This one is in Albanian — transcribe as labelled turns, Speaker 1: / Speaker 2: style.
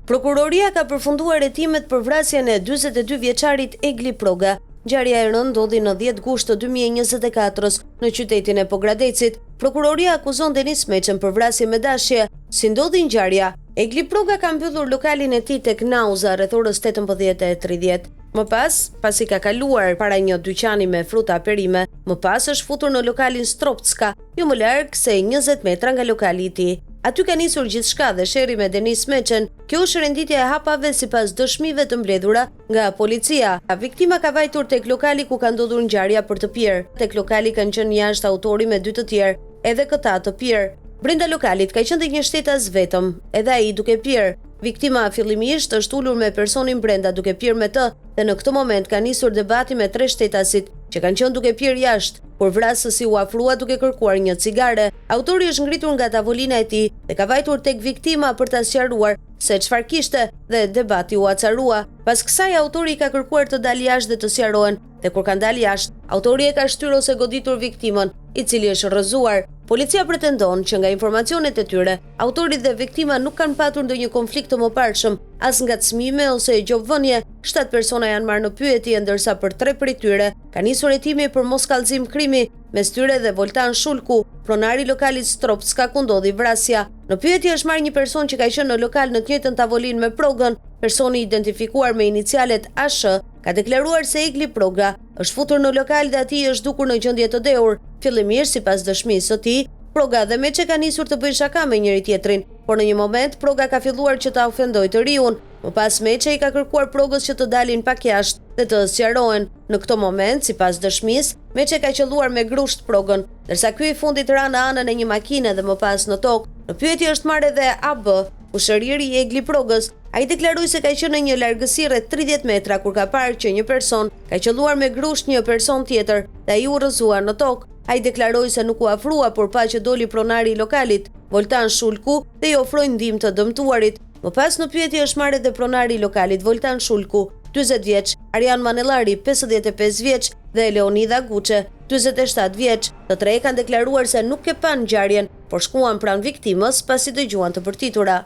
Speaker 1: Prokuroria ka përfunduar hetimet për vrasjen e 42 vjeçarit Egli Proga. Ngjarja e rënë ndodhi në 10 gusht të 2024-s në qytetin e Pogradecit. Prokuroria akuzon Denis Meçën për vrasje me dashje. Si ndodhi ngjarja? Egli Proga ka mbyllur lokalin e tij tek Nauza rreth orës 18:30. Më pas, pasi ka kaluar para një dyqani me fruta perime, më pas është futur në lokalin Stropska, jo më larg se 20 metra nga lokali i tij. Aty ka nisur gjithçka dhe sherri me Denis Meçën. Kjo është renditja e hapave sipas dëshmive të mbledhura nga policia. Viktima ka vajtur tek lokali ku ka ndodhur ngjarja për të pirë. Tek lokali kanë qenë jashtë autori me 2 të tjerë, edhe këta të pirë. Brenda lokalit ka qenë një shtetas vetëm, edhe ai duke pirë. Viktima fillimisht është ulur me personin brenda duke pirë me të, dhe në këtë moment ka nisur debati me 3 shtetasit që kanë qenë duke pirë jashtë, por vrasësi u afrua duke kërkuar një cigare. Autori është ngritur nga tavolina e tij dhe ka vajtur tek viktima për ta sqaruar se çfarë kishte dhe debati u acarua. Pas kësaj autori ka kërkuar të dalë jashtë dhe të sqarohen, dhe kur kanë dalë jashtë, autori e ka shtyrë ose goditur viktimën, i cili është rrëzuar. Policia pretendon që nga informacionet e tyre, autori dhe viktima nuk kanë patur ndonjë konflikt të mëparshëm, as ngacmime ose gjobvënie. 7 persona janë marrë në pyetje, ndërsa për 3 prej tyre ka nisur hetimi për moskallëzim krimi, mes tyre dhe Voltan Shulku, pronari i lokalit Stropska ku ndodhi vrasja. Në pyetje është marrë një person që ka qenë në lokal në të njëjtën tavolinë me Progën. Personi identifikuar me inicialet ASH ka deklaruar se Egli Proga është futur në lokal dhe atij është dukur në gjendje të dehur. Fillimisht, sipas dëshmisë së tij, Proga dhe Meçë kanë nisur të bëjnë shaka me njëri tjetrin, por në një moment Proga ka filluar që ta ofendojë të riun. Më pas Meçë i ka kërkuar Progës që të dalin pak jashtë dhe të sqarohen. Në këtë moment, sipas dëshmisë, Meçë ka qelluar me grusht Progën, ndërsa ky i fundit ra në anën e një makine dhe më pas në tokë. Në pyetje është marrë edhe AB, kushëriri i Egli Progës. Ai deklaroi se ka qenë në një largësi rreth 30 metra kur ka parë që një person ka qelluar me grusht një person tjetër dhe ai u rrëzua në tokë. Ai deklaroi se nuk u afrua, por pa që doli pronari i lokalit, Voltan Shulku, dhe i ofroi ndihmë të dëmtuarit. Më pas në pyetje është marrë edhe pronari i lokalit Voltan Shulku, 40 vjeç, Arjan Manellari, 55 vjeç dhe Leonida Guçe, 47 vjeç. Të tre kanë deklaruar se nuk e pan ngjarjen, por shkuan pranë viktimës pasi dëgjuan të përtitura.